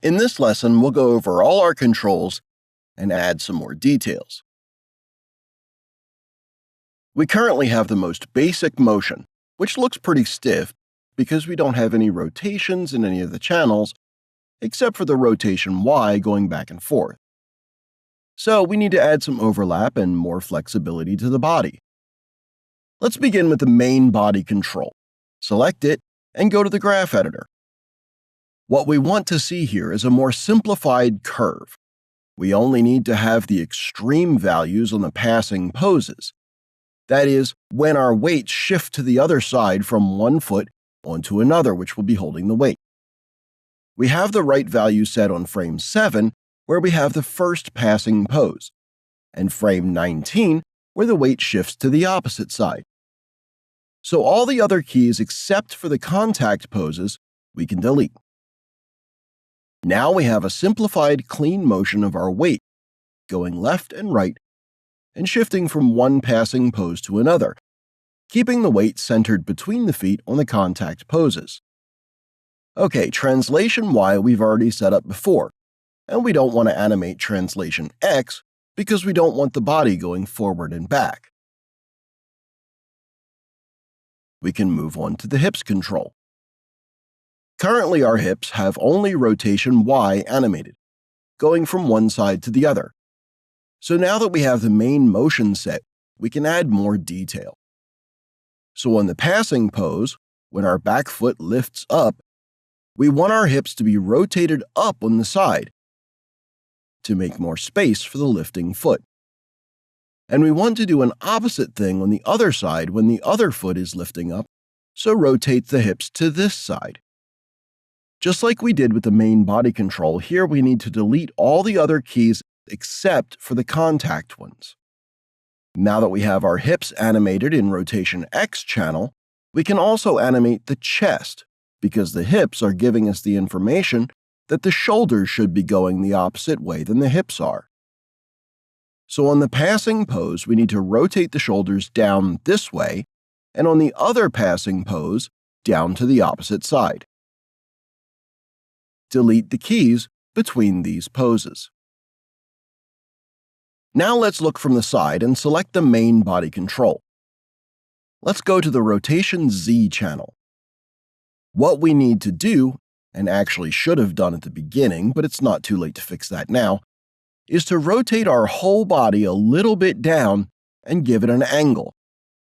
In this lesson, we'll go over all our controls and add some more details. We currently have the most basic motion, which looks pretty stiff because we don't have any rotations in any of the channels, except for the rotation Y going back and forth. So we need to add some overlap and more flexibility to the body. Let's begin with the main body control. Select it and go to the graph editor. What we want to see here is a more simplified curve. We only need to have the extreme values on the passing poses. That is, when our weights shift to the other side from one foot onto another, which will be holding the weight. We have the right value set on frame 7, where we have the first passing pose, and frame 19, where the weight shifts to the opposite side. So all the other keys except for the contact poses we can delete. Now we have a simplified, clean motion of our weight, going left and right, and shifting from one passing pose to another, keeping the weight centered between the feet on the contact poses. Okay, translation Y we've already set up before, and we don't want to animate translation X because we don't want the body going forward and back. We can move on to the hips control. Currently, our hips have only rotation Y animated, going from one side to the other. So now that we have the main motion set, we can add more detail. So on the passing pose, when our back foot lifts up, we want our hips to be rotated up on the side to make more space for the lifting foot. And we want to do an opposite thing on the other side when the other foot is lifting up, so rotate the hips to this side. Just like we did with the main body control, here we need to delete all the other keys except for the contact ones. Now that we have our hips animated in rotation X channel, we can also animate the chest because the hips are giving us the information that the shoulders should be going the opposite way than the hips are. So on the passing pose, we need to rotate the shoulders down this way, and on the other passing pose, down to the opposite side. Delete the keys between these poses. Now let's look from the side and select the main body control. Let's go to the rotation Z channel. What we need to do, and actually should have done at the beginning, but it's not too late to fix that now, is to rotate our whole body a little bit down and give it an angle,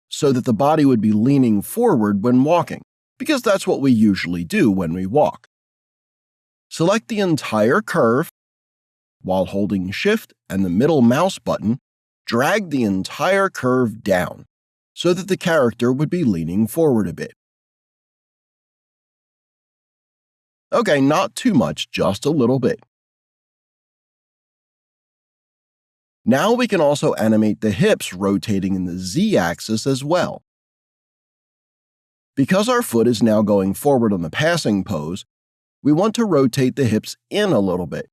so that the body would be leaning forward when walking, because that's what we usually do when we walk. Select the entire curve. While holding Shift and the middle mouse button, drag the entire curve down so that the character would be leaning forward a bit. Okay, not too much, just a little bit. Now we can also animate the hips rotating in the Z-axis as well. Because our foot is now going forward on the passing pose, we want to rotate the hips in a little bit.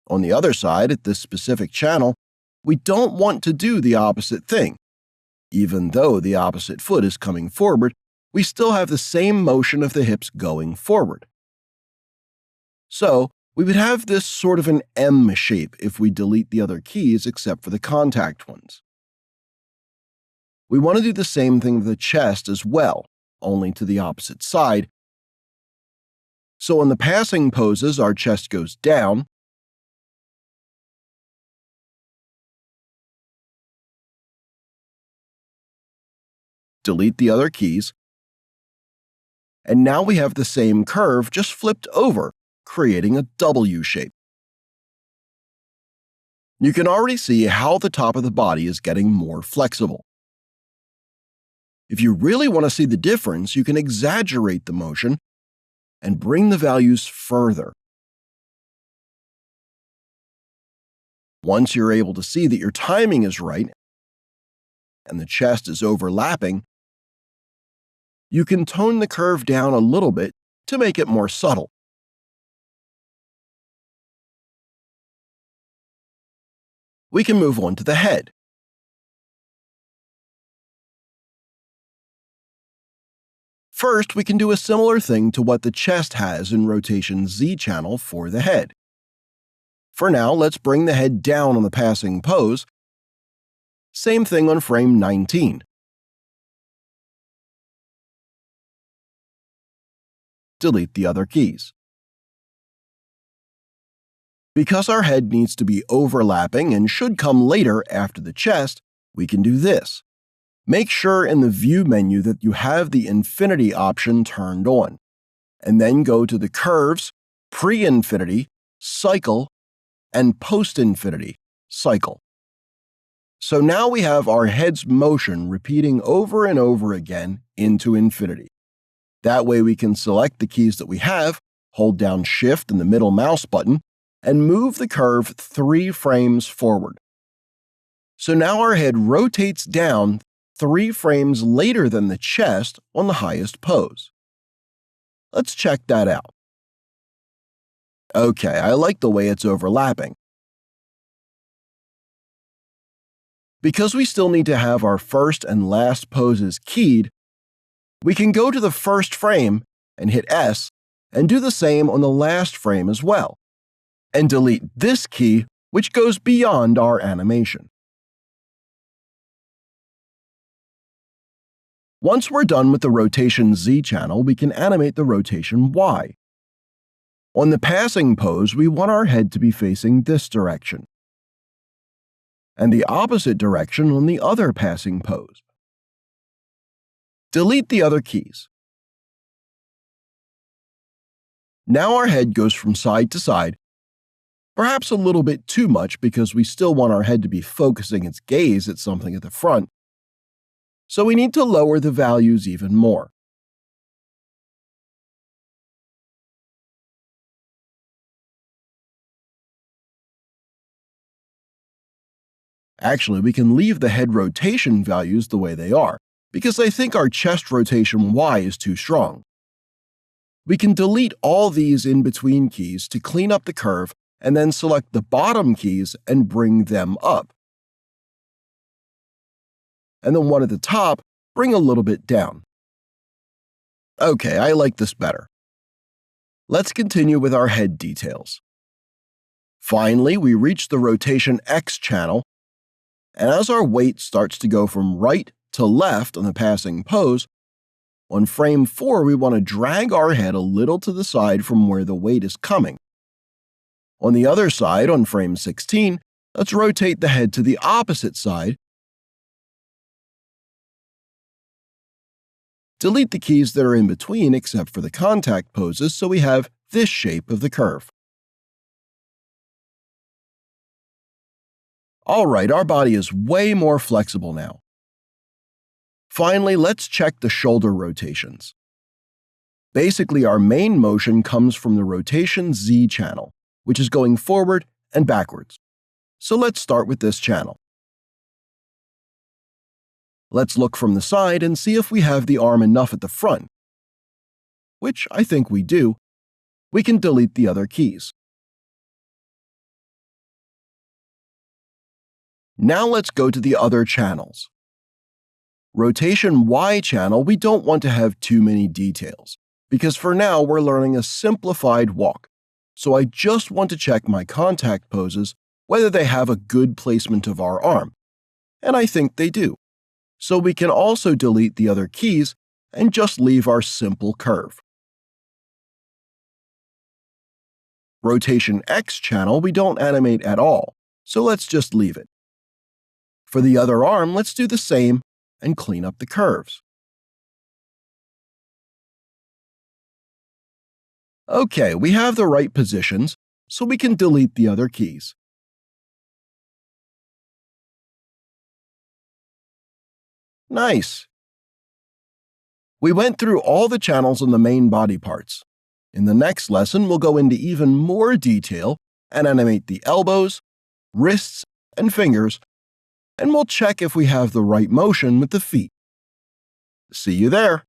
On the other side, at this specific channel, we don't want to do the opposite thing. Even though the opposite foot is coming forward, we still have the same motion of the hips going forward. So, we would have this sort of an M shape if we delete the other keys except for the contact ones. We want to do the same thing with the chest as well, only to the opposite side. So on the passing poses, our chest goes down. Delete the other keys. And now we have the same curve just flipped over, creating a W shape. You can already see how the top of the body is getting more flexible. If you really want to see the difference, you can exaggerate the motion and bring the values further. Once you're able to see that your timing is right and the chest is overlapping, you can tone the curve down a little bit to make it more subtle. We can move on to the head. First, we can do a similar thing to what the chest has in rotation Z channel for the head. For now, let's bring the head down on the passing pose. Same thing on frame 19. Delete the other keys. Because our head needs to be overlapping and should come later after the chest, we can do this. Make sure in the View menu that you have the Infinity option turned on, and then go to the Curves, Pre-Infinity, Cycle, and Post-Infinity, Cycle. So now we have our head's motion repeating over and over again into infinity. That way we can select the keys that we have, hold down Shift and the middle mouse button, and move the curve 3 frames forward. So now our head rotates down 3 frames later than the chest on the highest pose. Let's check that out. Okay, I like the way it's overlapping. Because we still need to have our first and last poses keyed, we can go to the first frame and hit S and do the same on the last frame as well, and delete this key, which goes beyond our animation. Once we're done with the rotation Z channel, we can animate the rotation Y. On the passing pose, we want our head to be facing this direction, and the opposite direction on the other passing pose. Delete the other keys. Now our head goes from side to side, perhaps a little bit too much because we still want our head to be focusing its gaze at something at the front, so we need to lower the values even more. Actually, we can leave the head rotation values the way they are, because I think our chest rotation Y is too strong. We can delete all these in-between keys to clean up the curve and then select the bottom keys and bring them up. And the one at the top, bring a little bit down. Okay, I like this better. Let's continue with our head details. Finally, we reach the rotation X channel, and as our weight starts to go from right to left on the passing pose, on frame 4 we want to drag our head a little to the side from where the weight is coming. On the other side, on frame 16, let's rotate the head to the opposite side. Delete the keys that are in between except for the contact poses so we have this shape of the curve. Alright, our body is way more flexible now. Finally, let's check the shoulder rotations. Basically, our main motion comes from the rotation Z channel, which is going forward and backwards. So let's start with this channel. Let's look from the side and see if we have the arm enough at the front, which I think we do. We can delete the other keys. Now let's go to the other channels. Rotation Y channel, we don't want to have too many details, because for now we're learning a simplified walk, so I just want to check my contact poses whether they have a good placement of our arm, and I think they do. So we can also delete the other keys and just leave our simple curve. Rotation X channel, we don't animate at all, so let's just leave it. For the other arm, let's do the same and clean up the curves. Okay, we have the right positions, so we can delete the other keys. Nice! We went through all the channels on the main body parts. In the next lesson, we'll go into even more detail and animate the elbows, wrists, and fingers, and we'll check if we have the right motion with the feet. See you there!